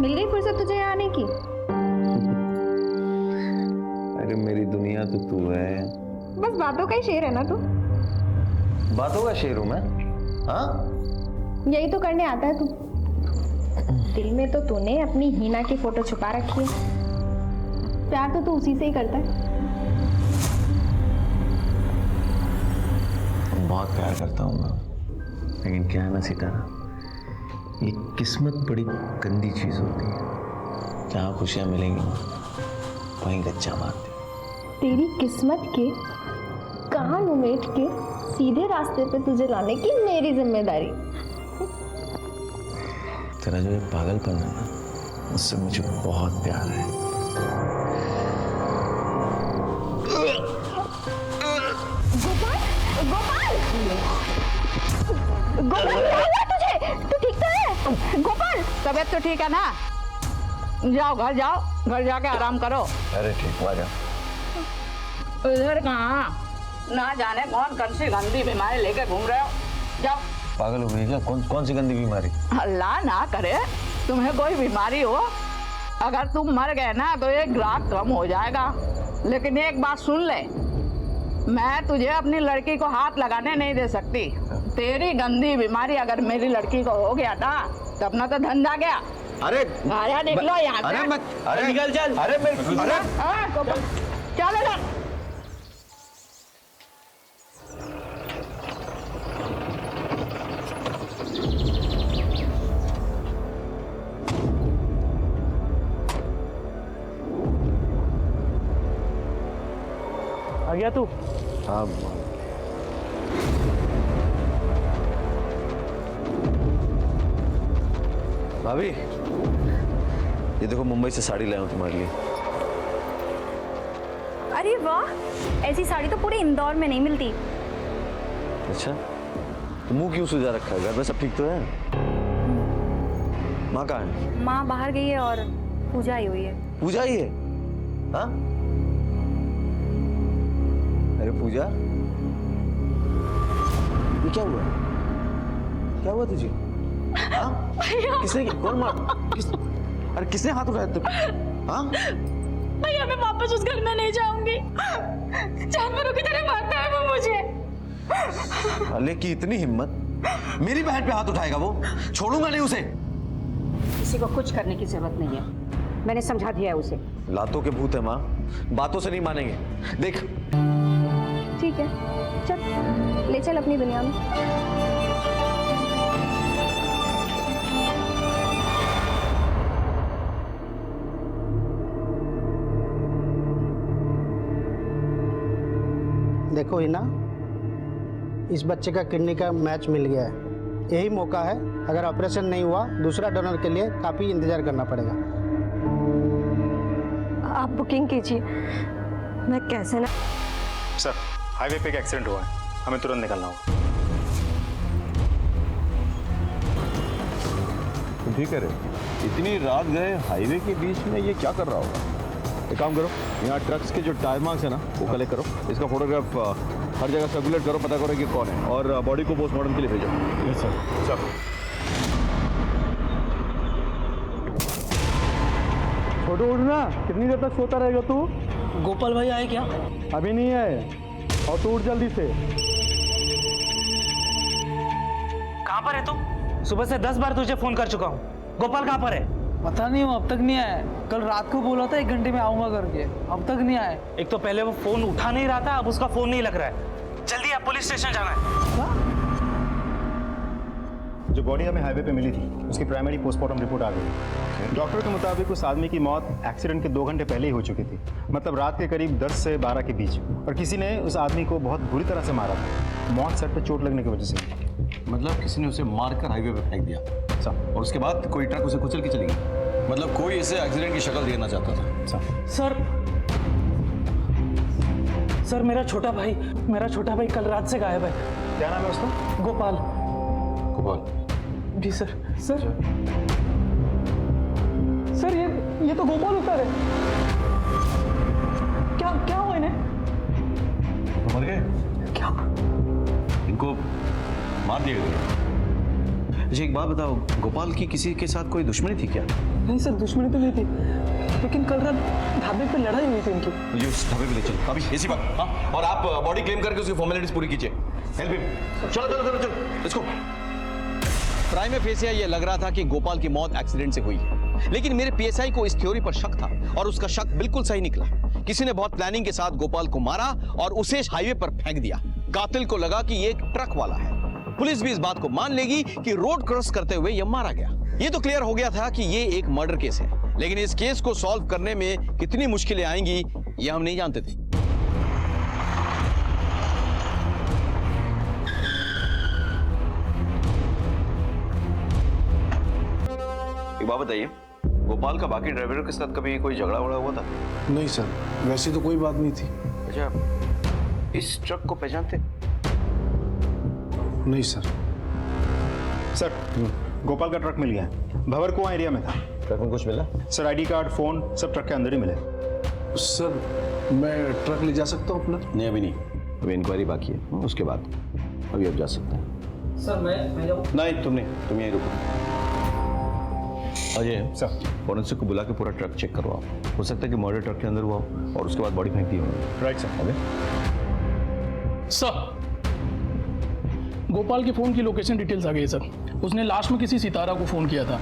मिल गई फुर्सत तुझे यहाँ आने की? अरे मेरी दुनिया तो तू है। बस बातों का ही शेर है ना तू? बातों का शेर हूं मैं? हाँ, यही तो करने आता है तू। दिल में तो तूने अपनी हीना की फोटो छुपा रखी है। प्यार तो तू उसी से ही करता है। बहुत प्यार करता हूँ मैं, लेकिन क्या है ना सितारा, ये किस्मत बड़ी गंदी चीज होती है। जहाँ खुशियाँ मिलेंगी ना, वहीं गच्चा मारती। तेरी किस्मत के कान उमेट के सीधे रास्ते पे तुझे लाने की मेरी जिम्मेदारी। तेरा जो ये पागलपन है ना, उससे मुझे बहुत प्यार है। गोपाल, गोपाल, गोपाल क्या हुआ तुझे? तू ठीक तो है? गोपाल, तबीयत तो ठीक है ना? जाओ, घर जाके आराम करो। अरे ठीक हुआ जा। इधर कहाँ? ना जाने कौन सी गंदी बीमारी लेके घूम रहे हो। जाओ। पागल हो गई क्या? कौन सी गंदी बीमारी? अल्लाह ना करे तुम्हें कोई बीमारी हो। अगर तुम मर गए ना तो ये ग्राहक कम हो जाएगा। लेकिन एक बात सुन ले, मैं तुझे अपनी लड़की को हाथ लगाने नहीं दे सकती। तेरी गंदी बीमारी अगर मेरी लड़की को हो गया ना तो अपना तो धंधा गया। अरे आया निकलो यहाँ से। अरे मत, अरे निकल चल। अरे मेरे, अरे चलो ना। आ गया तू? हाँ भाभी, ये देखो मुंबई से साड़ी लाया हूँ तुम्हारे लिए। अरे वाह, ऐसी साड़ी तो पूरे इंदौर में नहीं मिलती। अच्छा, तो मुंह क्यों सुजा रखा है? घर में सब ठीक तो है? माँ कहाँ है? माँ बाहर गई है और पूजा आई हुई है। पूजा ही है? हाँ? अरे पूजा, ये क्या हुआ? क्या हुआ तुझे? हाँ? किसने, कौन मार? अरे किसने हाथ उठाया तुम? हाँ? भैया मैं वापस उस घर में नहीं जाऊंगी। जानवरों की तरह मारता है वो मुझे। अले की इतनी हिम्मत, मेरी बहन पे हाथ उठाएगा वो? छोड़ूंगा नहीं उसे। किसी को कुछ करने की जरूरत नहीं है, मैंने समझा दिया है उसे। लातों के भूत है माँ, बातों से नहीं मानेंगे। देख। ठीक है, चल ले चल अपनी दुनिया में। देखो हिना, इस बच्चे का किडनी का मैच मिल गया है। यही मौका है, अगर ऑपरेशन नहीं हुआ दूसरा डोनर के लिए काफ़ी इंतजार करना पड़ेगा। आप बुकिंग कीजिए, मैं कैसे ना। सर, हाईवे पे एक एक्सीडेंट हुआ है, हमें तुरंत निकलना होगा। ठीक है रे, इतनी रात गए हाईवे के बीच में, ये क्या कर रहा होगा? एक काम करो, यहाँ ट्रक्स के जो टायर मार्क्स है ना वो कलेक्ट करो, इसका फोटोग्राफ हर जगह सर्कुलेट करो, पता करो कि कौन है, और बॉडी को पोस्टमार्टम के लिए भेजो। Yes sir. चलो छोटू उठना, कितनी देर तक सोता रहेगा तू? गोपाल भाई आए क्या? अभी नहीं आए, और तू उठ जल्दी से। कहाँ पर है तू? सुबह से 10 बार तुझे फोन कर चुका हूँ। गोपाल कहाँ पर है? पता नहीं, वो अब तक नहीं आया। कल रात को बोला था 1 घंटे में आऊंगा करके, अब तक नहीं आया। एक तो पहले वो फोन उठा नहीं रहा था, अब उसका फोन नहीं लग रहा है। जल्दी आप पुलिस स्टेशन जाना है। जो बॉडी हमें हाईवे पे मिली थी, उसकी प्राइमरी पोस्टमार्टम रिपोर्ट आ गई। डॉक्टर के मुताबिक उस आदमी की मौत एक्सीडेंट के 2 घंटे पहले ही हो चुकी थी, मतलब रात के करीब 10 से 12 के बीच। और किसी ने उस आदमी को बहुत बुरी तरह से मारा था, मौत सर पे चोट लगने की वजह से। मतलब किसी ने उसे मारकर हाईवे पे फेंक दिया और उसके बाद कोई ट्रक उसे कुचल के चली गई? मतलब कोई इसे एक्सीडेंट की शक्ल देना चाहता था? सर मेरा छोटा भाई कल रात से गायब है। क्या नाम है उसका? गोपाल। गोपाल? जी सर। सर ये तो गोपाल उतर है। क्या हुआ इन्हें? मर गए? क्या? इनको मार दिया गया? मुझे एक बात बताओ, गोपाल की किसी के साथ कोई दुश्मनी थी क्या? नहीं सर, दुश्मनी तो नहीं थी, लेकिन कल रात ढाबे पे लड़ाई हुई थी इनकी। मुझे उस ढाबे पे ले चलो अभी, ऐसी बात। हाँ, और आप बॉडी क्लेम करके उसकी फॉर्मेलिटीज पूरी कीजिए। Help him. चलो चलो चलो चलो, लेट्स गो। प्राइम फेसिया ये लग रहा था कि गोपाल की मौत एक्सीडेंट से हुई है, लेकिन मेरे पीएसआई को इस थ्योरी पर शक था और उसका शक बिल्कुल सही निकला। किसी ने बहुत प्लानिंग के साथ गोपाल को मारा और उसे हाईवे पर फेंक दिया। कातिल को लगा कि ये एक ट्रक वाला है। पुलिस भी इस बात को मान लेगी कि रोड क्रॉस करते हुए यह मारा गया। ये तो क्लियर हो गया था कि ये एक मर्डर केस है, लेकिन इस केस को सॉल्व करने में कितनी मुश्किलें आएंगी ये हम नहीं जानते थे। एक बात बताइए, गोपाल का बाकी ड्राइवरों के साथ कभी कोई झगड़ा वगड़ा हुआ था? नहीं सर, वैसी तो कोई बात नहीं थी। अच्छा, इस ट्रक को पहचानते? नहीं सर। सर, गोपाल का ट्रक मिल गया है। भंवरकुआं एरिया में था। ट्रक में कुछ मिला? सर, आईडी कार्ड, फोन सब ट्रक के अंदर ही मिले। सर, मैं ट्रक ले जा सकता हूँ अपना? नहीं, अभी नहीं, अभी इंक्वायरी बाकी है, उसके बाद अभी आप जा सकते हैं। सर मैं जाऊँ? नहीं, तुम यहीं रुको। अजय सर, फॉरेंसिक को बुला के पूरा ट्रक चेक करवाओ। हो सकता है कि मर्डर ट्रक के अंदर हुआ हो और उसके बाद बॉडी फेंक दी हो। Right sir. Okay sir, Gopal के फोन की लोकेशन डिटेल्स आ गई सर। उसने लास्ट में किसी सितारा को फोन किया था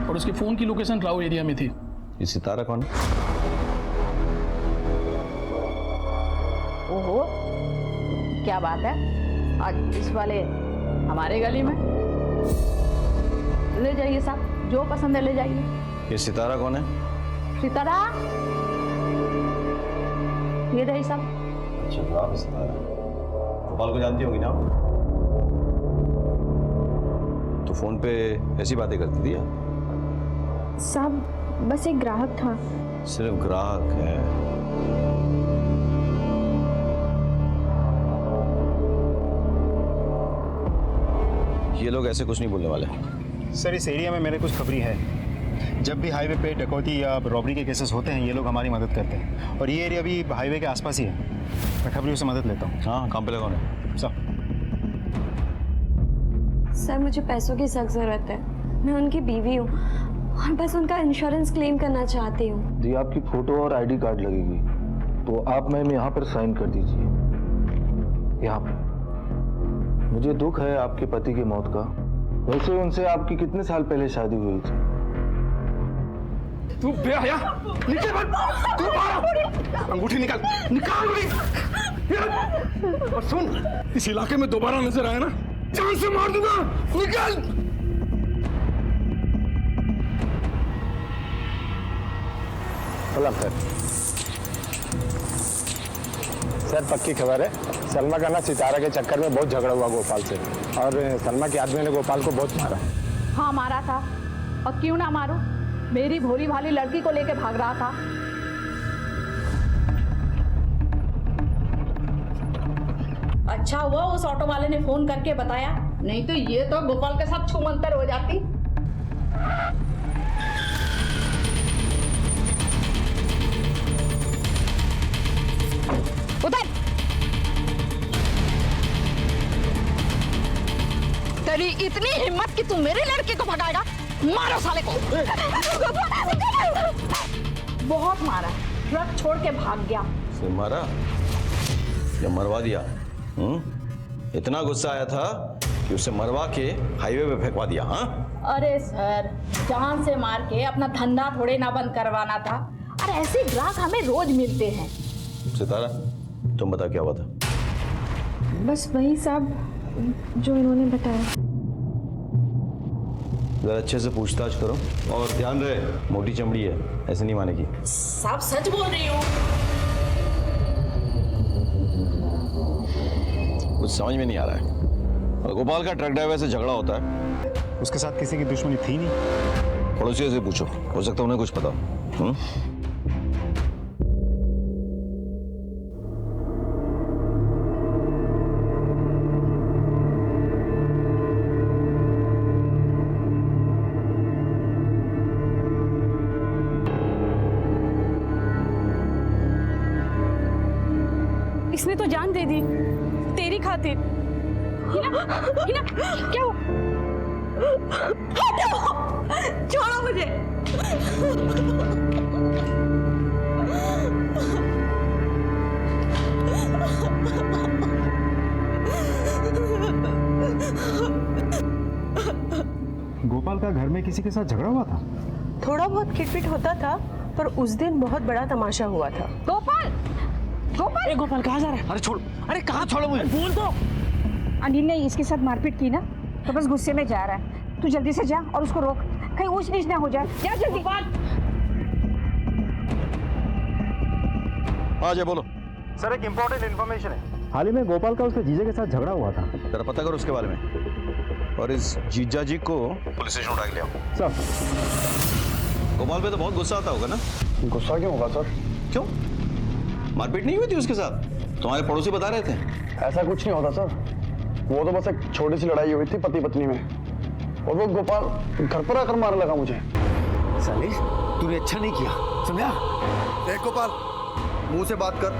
और उसके फोन की लोकेशन राव एरिया में थी। ये सितारा कौन है? ओहो, क्या बात है, आज इस वाले हमारे गली में। ले जाइए साहब, जो पसंद है ले जाइए। ये सितारा कौन है? सितारा, ये रही साहब। अच्छा, आप सितारा गोपाल को जानती होगी ना? तो फोन पे ऐसी बातें करती थी? साहब, बस एक ग्राहक था। सिर्फ ग्राहक है? ये लोग ऐसे कुछ नहीं बोलने वाले। सर, इस एरिया में मेरे कुछ खबरी है। जब भी हाईवे पे डकैती या रॉबरी के केसेस होते हैं, ये लोग हमारी मदद करते हैं और ये एरिया भी हाईवे के आसपास ही है। मैं खबरियों से मदद लेता हूँ। हाँ, काम पे लगा है सर। सर, मुझे पैसों की सख्त ज़रूरत है। मैं उनकी बीवी हूँ और बस उनका इंश्योरेंस क्लेम करना चाहती हूँ। जी, आपकी फोटो और आईडी कार्ड लगेगी, तो आप मैम यहाँ पर साइन कर दीजिए। यहाँ पर। मुझे दुख है आपके पति की मौत का। वैसे उनसे आपकी कितने साल पहले शादी हुई थी? तू बेहया, नीचे मत, तू मारा, अंगूठी निकाल, निकाल अंगूठी। और सुन, इस इलाके में दोबारा नजर आया ना, जान से मार दूंगा, निकाल। सर, पक्की खबर है, सलमा का ना सितारा के चक्कर में बहुत झगड़ा हुआ गोपाल से, और सलमा के आदमी ने गोपाल को बहुत मारा। हाँ, मारा था, और क्यों ना मारूं, मेरी भोली भाली लड़की को लेके भाग रहा था। अच्छा हुआ उस ऑटो वाले ने फोन करके बताया, नहीं तो ये तो गोपाल के साथ छूमंतर हो जाती। उधर तेरी इतनी हिम्मत कि तू मेरे लड़के को भगाएगा? मारो साले को। बहुत मारा, ट्रक छोड़ के भाग गया। सिर्फ मारा या मरवा दिया? इतना गुस्सा आया था कि उसे मरवा के हाईवे पे फेंकवा दिया? हाँ, अरे सर, जान से मार के अपना धंधा थोड़े ना बंद करवाना था। अरे ऐसे ग्राहक हमें रोज मिलते हैं। सितारा, तुम बता क्या हुआ था? बस वही साहब जो इन्होंने बताया। जरा अच्छे से पूछताछ करो और ध्यान रहे, मोटी चमड़ी है, ऐसे नहीं मानेगी। साहब, सच बोल रही हूँ। कुछ समझ में नहीं आ रहा है। और गोपाल का ट्रक ड्राइवर से झगड़ा होता है, उसके साथ किसी की दुश्मनी थी नहीं। पड़ोसियों से पूछो, हो सकता है उन्हें कुछ पता हो। इसने तो जान दे दी तेरी खातिर। हिना, हिना, क्या हुआ? हटो, छोड़ो मुझे। गोपाल का घर में किसी के साथ झगड़ा हुआ था? थोड़ा बहुत खिटपिट होता था, पर उस दिन बहुत बड़ा तमाशा हुआ था। गोपाल, गोपाल, गोपाल कहाँ जा रहा है? अरे छोड़, अरे कहाँ छोड़ो मुझे? बोल तो। अनिल ने इसके साथ मारपीट की ना, तो बस गुस्से में जा रहा है। तू जल्दी से जा और उसको रोक, कहीं ऊंच नीच ना हो जाए। जा जल्दी। हाँ जी बोलो। सर एक इम्पोर्टेंट इन्फॉर्मेशन है। हाल ही में गोपाल का उसके जीजा के साथ झगड़ा हुआ था। जरा पता करो उसके बारे में, और इस जीजा जी को पुलिस स्टेशन उठा के ले आओ। सर गोपाल पे तो बहुत गुस्सा आता होगा ना? गुस्सा क्यों होगा सर? क्यों? मारपीट नहीं हुई थी उसके साथ? तुम्हारे पड़ोसी बता रहे थे। ऐसा कुछ नहीं होता सर, वो तो बस एक छोटी सी लड़ाई हुई थी पति पत्नी में, और वो गोपाल घर पर आकर मारने लगा मुझे। साले तूने अच्छा नहीं किया, समझा? देख गोपाल, मुंह से बात कर,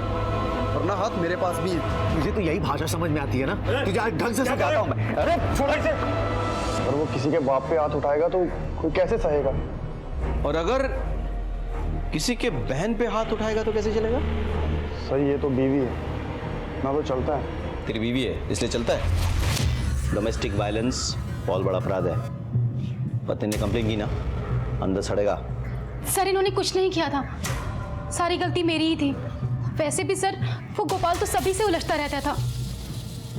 वरना हाथ मेरे पास भी है। तुझे तो यही भाषा समझ में आती है ना? तुझे आज ढंग से सिखाता हूं मैं। अरे छोड़ इसे। अगर वो किसी के बाप पे हाथ उठाएगा तो कोई कैसे सहेगा? और अगर किसी के बहन पे हाथ उठाएगा तो कैसे चलेगा? सही, ये तो बीवी है ना, तो चलता है। तेरी बीवी है इसलिए चलता है? डोमेस्टिक वायलेंस बहुत बड़ा अपराध है। पति ने कंप्लेन की ना, अंदर सड़ेगा। सर इन्होंने कुछ नहीं किया था, सारी गलती मेरी ही थी। वैसे भी सर वो गोपाल तो सभी से उलझता रहता था।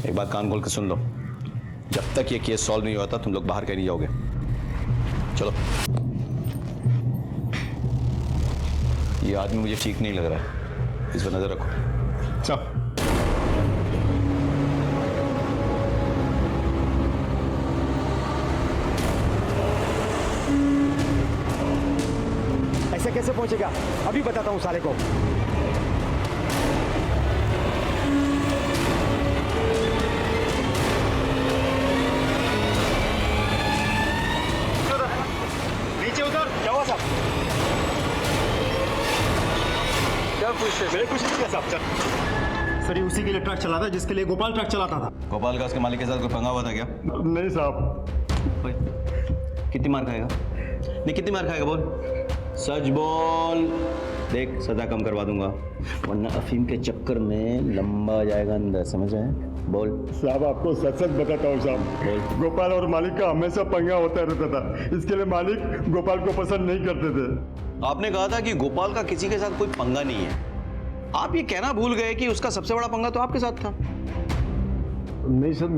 एक बात कान खोल के सुन लो, जब तक ये केस सॉल्व नहीं होता तुम लोग बाहर कहीं नहीं जाओगे। चलो। ये आदमी मुझे ठीक नहीं लग रहा है, इस पर नजर रखो। चल। ऐसे कैसे पहुंचेगा? अभी बताता हूं साले को। नीचे उतर। क्या हुआ साहब? क्या कुछ मेरे कुछ नहीं किया साहब। चल। सर ये उसी के लिए ट्रक चलाता है जिसके लिए गोपाल ट्रक चलाता था। गोपाल का उसके मालिक के साथ कोई पंगा हुआ था क्या? नहीं साहब। कितनी मार खाएगा? नहीं कितनी मार खाएगा बोल, सच बोल। देख सजा कम करवा दूंगा, वरना अफीम के चक्कर में लंबा आ जाएगा अंदर, समझ आए? बोल। साहब आपको सच सच बताता हूँ साहब, गोपाल और मालिक का हमेशा पंगा होता रहता था, इसके लिए मालिक गोपाल को पसंद नहीं करते थे। आपने कहा था कि गोपाल का किसी के साथ कोई पंगा नहीं है। आप ये कहना भूल गए कि उसका सबसे बड़ा पंगा तो आपके साथ था। नहीं सर,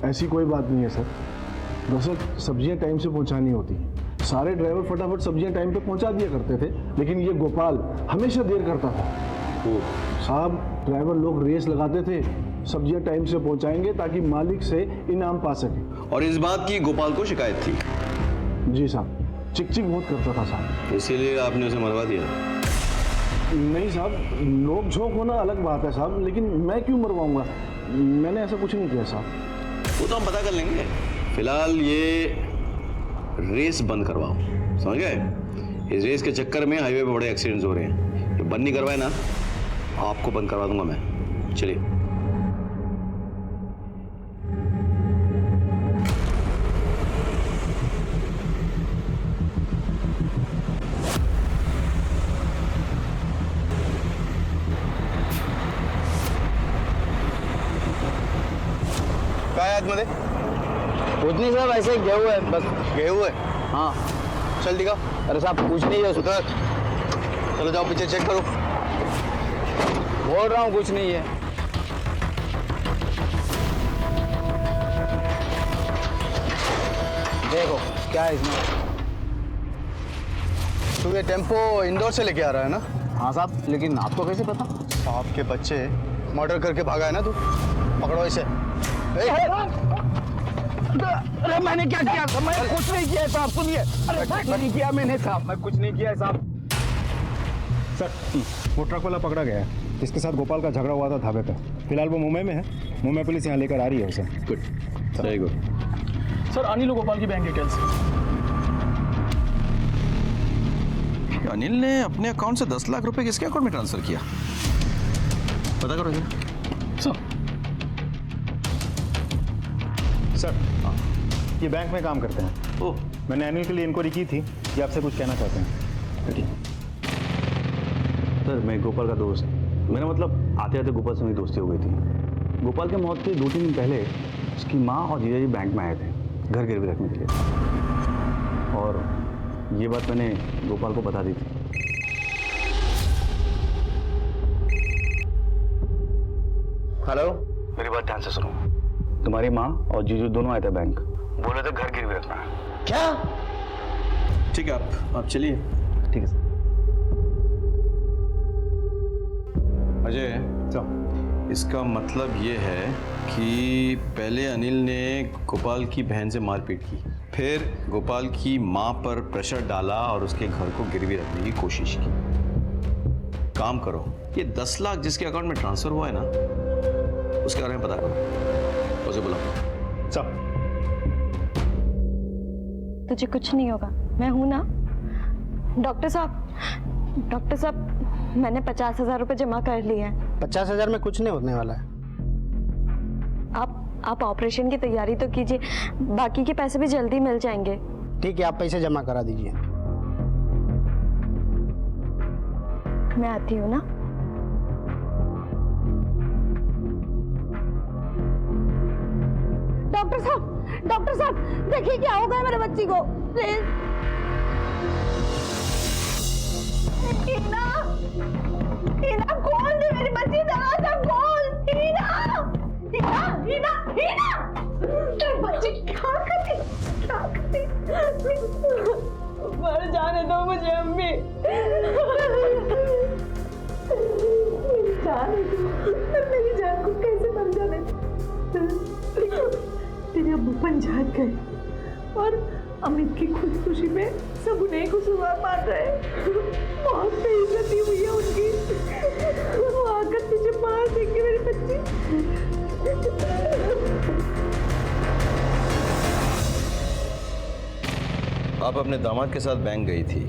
ऐसी कोई बात नहीं है सर। दरअसल सब्जियां टाइम से पहुंचानी होती, सारे ड्राइवर फटाफट सब्जियां टाइम पे पहुंचा दिया करते थे, लेकिन ये गोपाल हमेशा देर करता था। साहब ड्राइवर लोग रेस लगाते थे, सब्जियां टाइम से पहुंचाएंगे ताकि मालिक से इनाम पा सके। और इस बात की गोपाल को शिकायत थी? जी साहब, चिक चिक बहुत करता था साहब। इसीलिए आपने उसे मरवा दिया? नहीं साहब, नोक झोंक होना अलग बात है साहब, लेकिन मैं क्यों मरवाऊंगा? मैंने ऐसा कुछ नहीं किया साहब। वो तो हम पता कर लेंगे, फिलहाल ये रेस बंद करवाओ, समझ गए? इस रेस के चक्कर में हाईवे पे बड़े एक्सीडेंट्स हो रहे हैं, ये बंद नहीं करवाए ना, आपको बंद करवा दूंगा मैं। चलिए। काय आतमध्ये? कुछ नहीं साहब, ऐसे ही गए हुए हैं बस। गए हुए? हाँ। चल दिखा। अरे साहब कुछ नहीं है। उतर। चलो जाओ पीछे चेक करो। बोल रहा हूँ कुछ नहीं है। देखो क्या है इसमें। तू ये टेम्पो इंदौर से लेके आ रहा है ना? हाँ साहब, लेकिन आपको कैसे पता? आपके बच्चे मर्डर करके भागा है ना तू? पकड़ो इसे। अरे मैंने क्या किया? मैं कुछ नहीं किया साहब, सुनिए। अरे कुछ नहीं किया मैंने साहब, मैं कुछ नहीं किया साहब। सर वो ट्रक वाला पकड़ा गया है, जिसके साथ गोपाल का झगड़ा हुआ था ढाबे पे। फिलहाल वो मुंबई में है, मुंबई पुलिस यहाँ लेकर आ रही है उसे। Good, very good. Sir Anil Gopal की बैंक डिटेल्स। अनिल ने अपने अकाउंट से 10 लाख रुपए किसके अकाउंट में ट्रांसफर किया? पता करो जरा। सर ये बैंक में काम करते हैं। ओह, मैंने अनिल के लिए इंक्वायरी की थी, ये आपसे कुछ कहना चाहते हैं। ठीक। सर मैं गोपाल का दोस्त, मेरा मतलब आते आते गोपाल से मेरी दोस्ती हो गई थी। गोपाल के मौत के 2-3 दिन पहले उसकी माँ और जीजा जी बैंक में आए थे घर गिरवी रखने के लिए, और ये बात मैंने गोपाल को बता दी थी। हेलो, मेरी बात ध्यान से सुनो। तुम्हारी माँ और जीजू दोनों आए थे बैंक, बोले थे घर गिरवी रखना है। क्या? ठीक है, आप चलिए। ठीक है सर। अजय, इसका मतलब ये है कि पहले अनिल ने गोपाल की बहन से मारपीट की, फिर गोपाल की माँ पर प्रेशर डाला और उसके घर को गिरवी रखने की कोशिश की। काम करो, ये 10 लाख जिसके अकाउंट में ट्रांसफर हुआ है ना, उसके बारे में पता करो, उसे बुलाओ। चल। तुझे कुछ नहीं होगा, मैं हूं ना। डॉक्टर साहब, मैंने 50,000 रुपए जमा कर लिए हैं। 50,000 में कुछ नहीं होने वाला है। आप ऑपरेशन की तैयारी तो कीजिए, बाकी के पैसे भी जल्दी मिल जाएंगे। ठीक है, आप पैसे जमा करा दीजिए। मैं आती हूँ ना। डॉक्टर साहब देखिए क्या हो गया मेरे बच्ची को, प्लीज। हीना खोल दे मेरी बच्ची, दरवाजा खोल। हीना बच्ची क्या करती मर जाने दो मुझे अम्मी, मेरी जान को कैसे मर जाने दो। तेरे अब्बू पंजाब गए और अमित की खुदकुशी में सब उन्हें खुशुआर मार रहे। बहुत बेइज्जती हुई है उनकी, वो आकर तुझे मार देंगे मेरी बच्ची। आप अपने दामाद के साथ बैंक गई थी,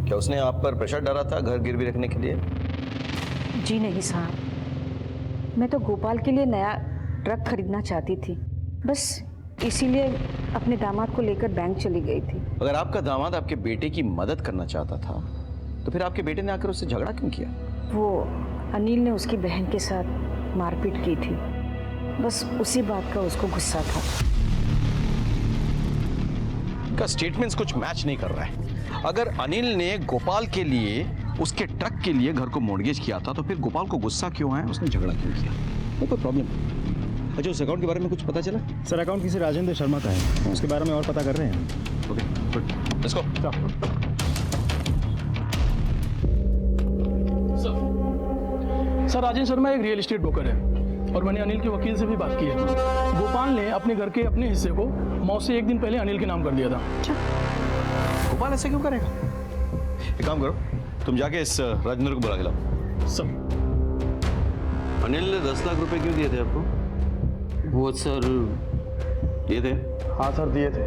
क्या उसने आप पर प्रेशर डाला था घर गिरवी रखने के लिए? जी नहीं साहब, मैं तो गोपाल के लिए नया ट्रक खरीदना चाहती थी, बस इसीलिए अपने दामाद को लेकर बैंक चली गई थी। अगर आपका दामाद आपके बेटे की मदद करना चाहता था तो फिर आपके बेटे ने आकर उससे झगड़ा क्यों किया? वो अनिल ने उसकी बहन के साथ मारपीट की थी, बस उसी बात का उसको गुस्सा था। का स्टेटमेंट्स कुछ मैच नहीं कर रहा है। अगर अनिल ने गोपाल के लिए उसके ट्रक के लिए घर को मॉर्गेज किया था तो फिर गोपाल को गुस्सा क्यों है, उसने झगड़ा क्यों किया? वो कोई प्रॉब्लम? अच्छा, उस अकाउंट के बारे में कुछ पता चला? सर अकाउंट किसी राजेंद्र शर्मा का है, उसके बारे में और पता कर रहे हैं। Okay, good, let's go. Sir Rajendra Sharma एक रियल एस्टेट ब्रोकर है और मैंने अनिल के वकील से भी बात की है। गोपाल ने अपने घर के अपने हिस्से को मौत से 1 दिन पहले अनिल के नाम कर दिया था। गोपाल ऐसे क्यों करेगा? एक काम करो, तुम जाके इस राजेंद्र को बुला के लाओ। सर अनिल ने 10 लाख रुपए क्यों दिए थे आपको? वो सर दिए थे? हाँ सर दिए थे,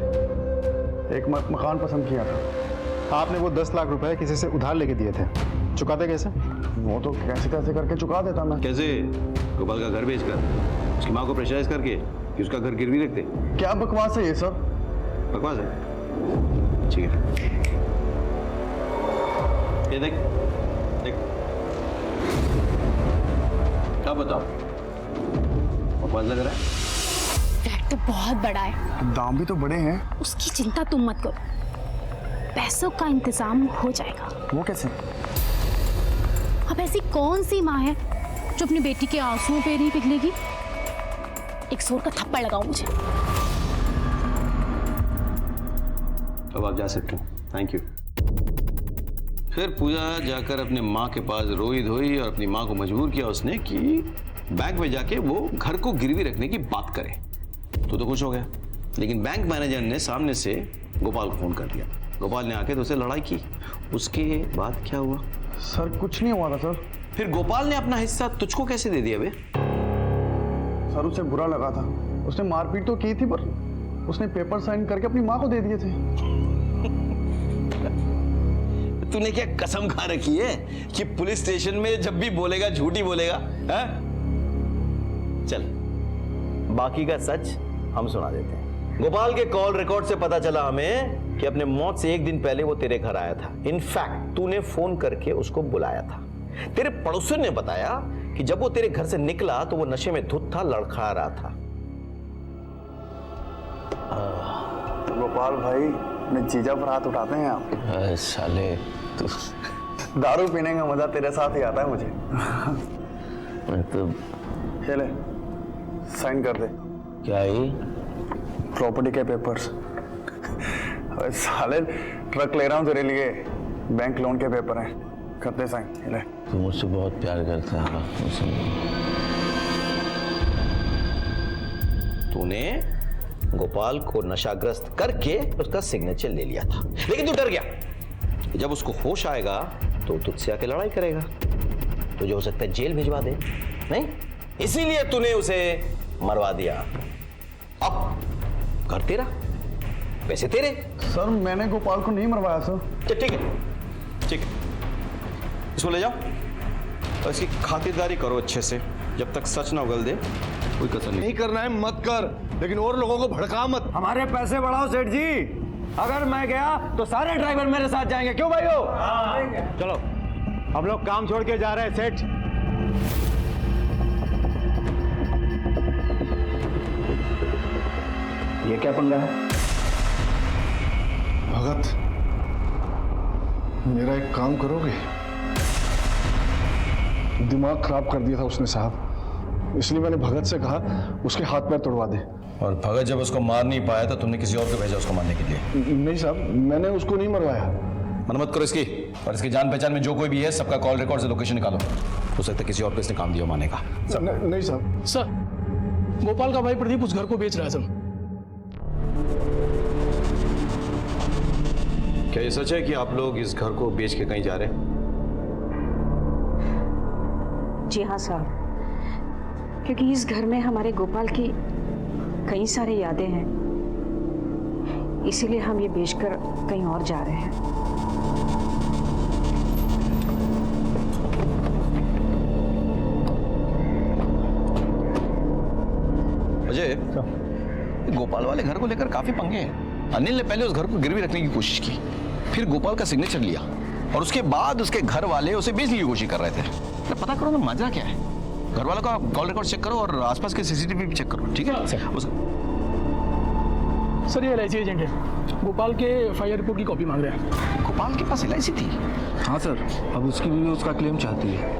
एक मकान पसंद किया था। आपने वो 10 लाख रुपए किसी से उधार लेके दिए थे, चुकाते कैसे? वो तो कैसे कैसे करके चुका देता मैं। कैसे? गोपाल का घर बेचकर, उसकी माँ को प्रेशराइज करके कि उसका घर गिरवी रखते। क्या बकवास है ये सब? बकवास है? ठीक है, ये देख देख, क्या बताओ, बकवास लग रहा है? फ्लैट तो बहुत बड़ा है, दाम भी तो बड़े हैं। उसकी चिंता तुम मत करो, पैसों का इंतजाम हो जाएगा। वो कैसे? अब ऐसी कौन सी माँ है जो अपनी बेटी के आंसुओं पे नहीं पिघलेगी? एक जोर का थप्पड़ लगाओ मुझे। अब आप जा सकते हो, थैंक यू। फिर पूजा जाकर अपने माँ के पास रोई धोई और अपनी माँ को मजबूर किया उसने कि बैंक में जाके वो घर को गिरवी रखने की बात करे। तो खुश हो गया, लेकिन बैंक मैनेजर ने सामने से गोपाल को फोन कर दिया। गोपाल ने आके तो उससे लड़ाई की। उसके बाद क्या हुआ? सर कुछ नहीं हुआ था सर। फिर गोपाल ने अपना हिस्सा तुझको कैसे दे दिया बे? सर उसे बुरा लगा था, उसने मारपीट तो की थी पर उसने पेपर साइन करके अपनी माँ को दे दिए थे। तूने क्या कसम खा रखी है कि पुलिस स्टेशन में जब भी बोलेगा झूठ ही बोलेगा? है? चल बाकी का सच हम सुना देते हैं। गोपाल के कॉल रिकॉर्ड से पता चला हमें कि अपने मौत से एक दिन पहले वो तेरे घर आया था। इनफैक्ट तूने फोन करके उसको बुलाया था। तेरे पड़ोसियों ने बताया कि जब वो तेरे घर से निकला तो वो नशे में धुत था, लड़खड़ा रहा था। गोपाल भाई अपने जीजा पर हाथ उठाते हैं आप। साले तू दारू पीने का मजा तेरे साथ ही आता है मुझे। तो ले साइन कर दे। क्या ही प्रॉपर्टी के पेपर्स। अरे साले ट्रक ले रहा हूँ तेरे लिए, बैंक लोन के पेपर हैं, कर दे साइन। ले। तू मुझसे बहुत प्यार करता है। तूने गोपाल को नशाग्रस्त करके उसका सिग्नेचर ले लिया था, लेकिन तू डर गया। जब उसको होश आएगा तो तुझसे आके लड़ाई करेगा, तुझे हो सकता है जेल भिजवा दे। नहीं, इसीलिए तूने उसे मरवा दिया। अब घर तेरा, पैसे तेरे। सर मैंने गोपाल को नहीं मरवाया सर। ठीक है, ठीक है, इसको ले जाओ और इसकी खातिरदारी करो अच्छे से। जब तक सच ना उगल दे कोई कसर नहीं करना है मत कर, लेकिन और लोगों को भड़का मत। हमारे पैसे बढ़ाओ सेठ जी, अगर मैं गया तो सारे ड्राइवर मेरे साथ जाएंगे, क्यों भाइयों? चलो हम लोग काम छोड़ के जा रहे हैं सेठ। ये क्या पंगा है? भगत, मेरा एक काम करोगे? दिमाग खराब कर दिया था उसने साहब, इसलिए मैंने भगत से कहा उसके हाथ पैर तोड़वा दे। और भगत जब उसको मार नहीं पाया तो तुमने किसी और को भेजा उसको मारने के लिए? नहीं साहब, मैंने उसको नहीं मरवाया। मन मत करो इसकी, और इसकी जान पहचान में जो कोई भी है सबका कॉल रिकॉर्ड से लोकेशन निकालो। हो सकता है किसी और को इसने काम दिया मारने का। नहीं साहब। सर, गोपाल का भाई प्रदीप उस घर को बेच रहा है सर। क्या ये सच है कि आप लोग इस घर को बेच के कहीं जा रहे हैं? जी हाँ साहब, क्योंकि इस घर में हमारे गोपाल की कई सारी यादें हैं, इसीलिए हम ये बेचकर कहीं और जा रहे हैं। अजय, गोपाल वाले घर को लेकर काफी पंगे हैं। अनिल ने पहले उस घर को गिरवी रखने की कोशिश की, फिर गोपाल का सिग्नेचर लिया और उसके बाद उसके घर वाले उसे बेचने की कोशिश कर रहे थे। तो पता करो ना माजरा क्या है। घर वालों का कॉल रिकॉर्ड चेक करो और आसपास के सीसीटीवी भी चेक करो, ठीक है? सर ये LIC एजेंट है, गोपाल के FIR रिपोर्ट की कॉपी मांग रहे हैं। गोपाल के पास LIC थी? हाँ सर, अब उसकी बीवी उसका क्लेम चाहती है।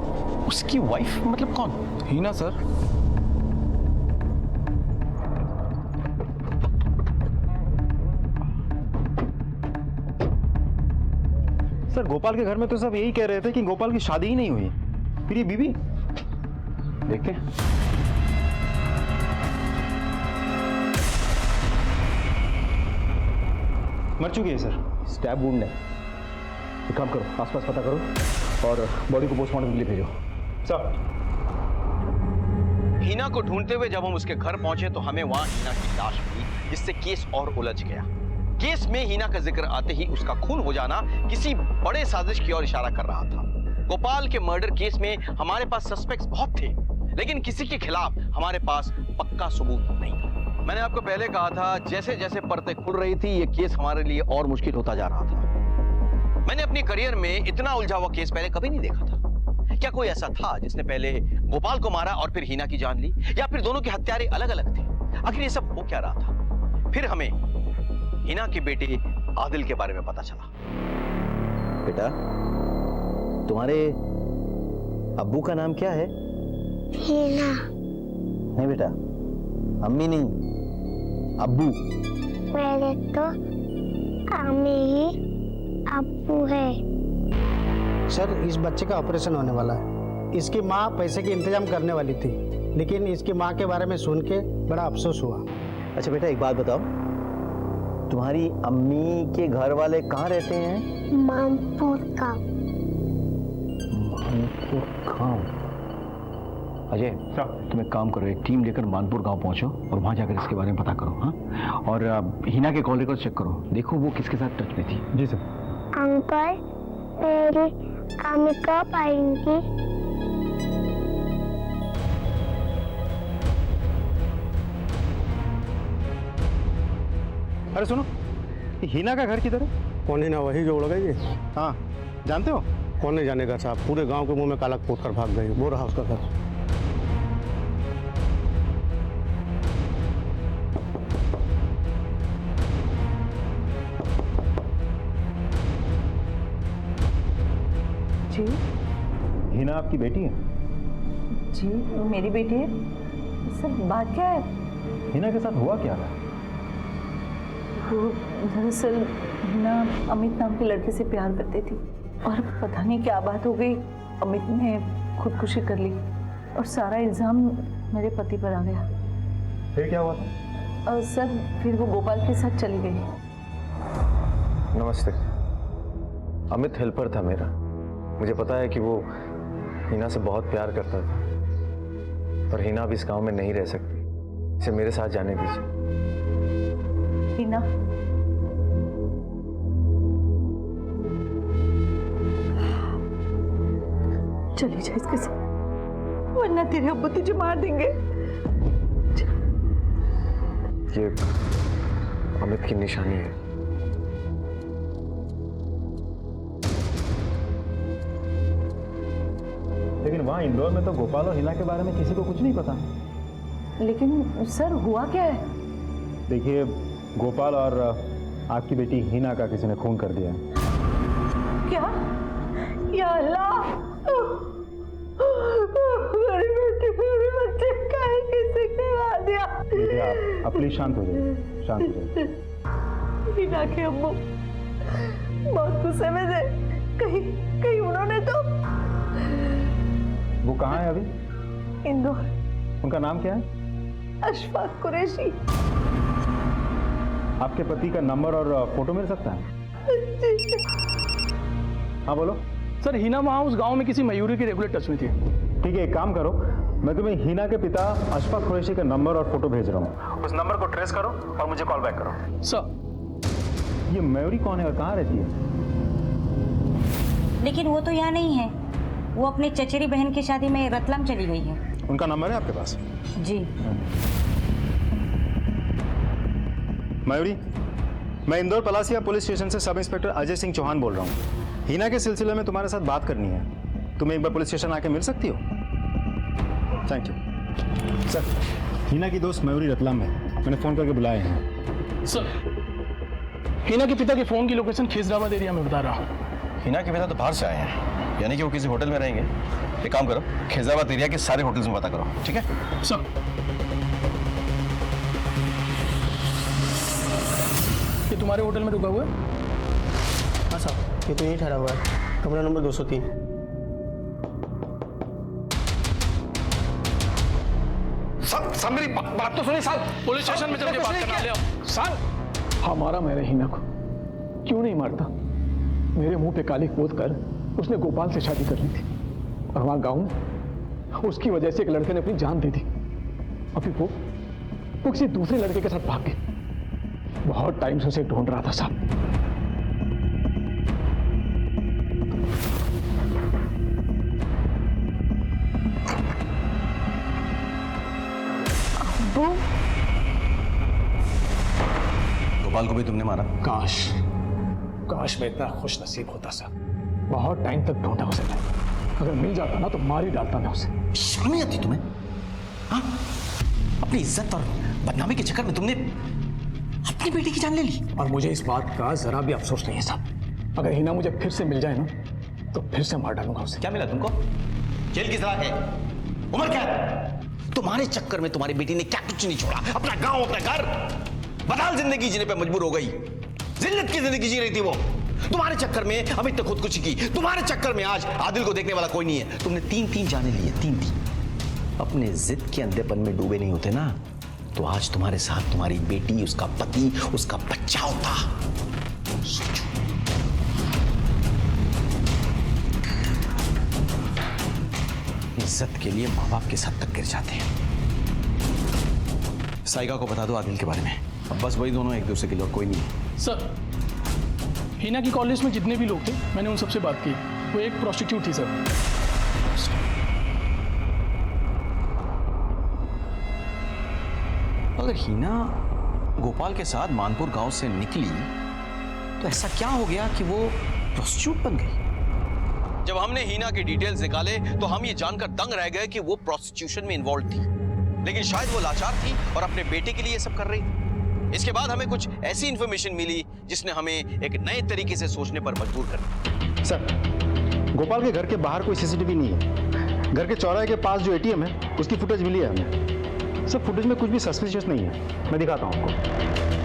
उसकी वाइफ मतलब कौन? हीना सर। सर गोपाल के घर में तो सब यही कह रहे थे कि गोपाल की शादी ही नहीं हुई, फिर ये बीवी देखते हैं। मर चुकी है सर, स्टैब वुंड है। एक काम करो, आसपास पता करो और बॉडी को पोस्टमार्टम के लिए भेजो। सर। हीना को ढूंढते हुए जब हम उसके घर पहुंचे तो हमें वहां हीना की लाश मिली, जिससे केस और उलझ गया। केस में हीना का जिक्र आते ही उसका खून हो जाना किसी बड़े साजिश की ओर इशारा कर रहा था। गोपाल के मर्डर केस में हमारे पास सस्पेक्ट्स बहुत थे, लेकिन किसी के खिलाफ हमारे पास पक्का सबूत नहीं था। मैंने आपको पहले कहा था, जैसे जैसे परतें खुल रही थी ये केस हमारे लिए और मुश्किल होता जा रहा था। मैंने अपनी करियर में इतना उलझा हुआ केस पहले कभी नहीं देखा था। क्या कोई ऐसा था जिसने पहले गोपाल को मारा और फिर हीना की जान ली, या फिर दोनों के हत्यारे अलग अलग थे? आखिर ये सब हो क्या रहा था? फिर हमें हीना के बेटे आदिल के बारे में पता चला। बेटा, तुम्हारे अब्बू का नाम क्या है? हीना। नहीं बेटा, अम्मी नहीं, अब्बू। मेरे तो अम्मी ही अब्बू है। सर, इस बच्चे का ऑपरेशन होने वाला है। इसकी माँ पैसे की इंतजाम करने वाली थी, लेकिन इसकी माँ के बारे में सुन के बड़ा अफसोस हुआ। अच्छा बेटा, एक बात बताओ, तुम्हारी अम्मी के घर वाले कहाँ रहते हैं? मानपुर का। मानपुर गांव। अजय, तुम एक काम करो, एक टीम लेकर मानपुर गांव पहुंचो और वहां जाकर इसके बारे में पता करो। हाँ, और हीना के कॉल रिकॉर्ड चेक करो, देखो वो किसके साथ टच में थी। जी सर। अंकल, मेरी अम्मी कब आएंगी? अरे सुनो, ये हीना का घर किधर है? कौन हीना? वही जो उड़ गई है। हाँ, जानते हो? कौन नहीं जानेगा साहब, पूरे गांव के मुंह में काला पोत कर भाग गई। वो रहा उसका घर। जी हीना आपकी बेटी है? जी मेरी बेटी है। सर बात क्या है? हीना के साथ हुआ क्या था? वो दरअसल हिना अमित नाम के लड़के से प्यार करती थी और पता नहीं क्या बात हो गई, अमित ने खुदकुशी कर ली और सारा इल्ज़ाम मेरे पति पर आ गया। फिर क्या हुआ था? सर फिर वो गोपाल के साथ चली गई। नमस्ते। अमित हेल्पर था मेरा। मुझे पता है कि वो हीना से बहुत प्यार करता था, पर हीना अब इस गांव में नहीं रह सकती। इसे मेरे साथ जाने दीजिए। हिना, चली जा इसके साथ, वरना तेरे अब्बू तुझे मार देंगे। ये अमित की निशानी है। लेकिन वहाँ इंदौर में तो गोपाल और हीना के बारे में किसी को कुछ नहीं पता। लेकिन सर हुआ क्या है? देखिए, गोपाल और आपकी बेटी हीना का किसी ने खून कर दिया है। क्या? या अल्लाह, मेरी बेटी मेरे बच्चे का ही किसी ने मार दिया। देखिए आप प्लीज शांत हो जाइए, शांत हो जाइए। हीना के अब्बू बहुत गुस्से में थे। कहीं उन्होंने तो। वो कहाँ है अभी? इंदौर। उनका नाम क्या है? अशफाक कुरैशी। आपके पति का नंबर और फोटो मिल सकता है? हाँ बोलो। सर हीना वहाँ उस गांव में किसी मयूरी के रेगुलर टच में थी। ठीक है, एक काम करो, मैं तुम्हें हीना के पिता अशफाक कुरैशी का नंबर और फोटो भेज रहा हूँ। उस नंबर को ट्रेस करो और मुझे कॉल बैक करो। सर। ये मयूरी कौन है और कहाँ रहती है? लेकिन वो तो यहाँ नहीं है, वो अपनी चचेरी बहन की शादी में रतलाम चली गई है। उनका नंबर है आपके पास? जी। मयूरी, मैं इंदौर पलासिया पुलिस स्टेशन से सब इंस्पेक्टर अजय सिंह चौहान बोल रहा हूँ। हीना के सिलसिले में तुम्हारे साथ बात करनी है। तुम एक बार पुलिस स्टेशन आके मिल सकती हो? Thank you. सर, हीना की दोस्त मयूरी रतलाम में, मैंने फ़ोन करके बुलाया है। सर, हीना के पिता के फ़ोन की लोकेशन खिजराबाद एरिया में बता रहा हूँ। हीना के पिता तो बाहर से आए हैं, यानी कि वो किसी होटल में रहेंगे। एक काम करो, खिजराबाद एरिया के सारे होटल्स में पता करो, ठीक है? सर। ये तुम्हारे होटल में रुका हुआ है? हाँ साहब, ये तो यहीं ठहरा हुआ है, कमरा नंबर 203। सब मेरी बात तो सुनिए साहब। पुलिस स्टेशन में चल के बात करना ले आओ। साहब, हमारा मेरे हीना को क्यों नहीं मारता? मेरे मुंह पे काली पोत कर उसने गोपाल से शादी कर ली थी और वहां गांव में उसकी वजह से एक लड़के ने अपनी जान दे दी। अभी वो किसी दूसरे लड़के के साथ भाग गई। बहुत टाइम से उसे ढूंढ रहा था साहब। गोपाल को भी तुमने मारा? काश मैं इतना खुश नसीब होता सर। बहुत टाइम तक ढूंढा उसे मैं। अगर मिल जाता ना तो मार ही डालता मैं उसे। शर्म नहीं आती तुम्हें? हाँ? अपनी इज्जत और बदनामी के चक्कर में तुमने अपनी बेटी की जान ले ली। और मुझे इस बात का जरा भी अफसोस नहीं है साहब। अगर हीना मुझे फिर से मिल जाए ना तो फिर से मार डालूंगा उसे। क्या मिला तुमको? जेल की सजा है, उम्र क्या है? तुम्हारे चक्कर में तुम्हारी बेटी ने क्या कुछ नहीं छोड़ा, अपना गांव, अपना घर, बदहाल जिंदगी जीने पे मजबूर हो गई। जिल्लत की जिंदगी जी रही थी वो। तुम्हारे चक्कर में अमित ने खुदकुशी की, तुम्हारे चक्कर में आज आदिल को देखने वाला कोई नहीं है। तुमने तीन जाने लिए, तीन। अपने जिद के अंधेपन में डूबे नहीं होते ना तो आज तुम्हारे साथ तुम्हारी बेटी, उसका पति, उसका बच्चा होता। सोचो। इज्जत के लिए माँ बाप के साथ तक गिर जाते हैं। साइका को बता दो आदिल के बारे में। अब बस वही दोनों एक दूसरे के लिए, और कोई नहीं है। सर, हीना की कॉलेज में जितने भी लोग थे मैंने उन सबसे बात की। वो एक प्रोस्टिट्यूट थी सर। अगर हीना गोपाल के साथ मानपुर गांव से निकली तो ऐसा क्या हो गया कि वो प्रोस्टिट्यूट बन गई? जब हमने हीना की डिटेल्स निकाले तो हम ये जानकर दंग रह गए कि वो प्रोस्टिट्यूशन में इन्वॉल्व थी, लेकिन शायद वो लाचार थी और अपने बेटे के लिए सब कर रही थी। इसके बाद हमें कुछ ऐसी इंफॉर्मेशन मिली जिसने हमें एक नए तरीके से सोचने पर मजबूर कर दिया। सर, गोपाल के घर के बाहर कोई सीसीटीवी नहीं है। घर के चौराहे के पास जो एटीएम है उसकी फुटेज मिली है हमें। सब फुटेज में कुछ भी सस्पिशियस नहीं है। मैं दिखाता हूँ आपको।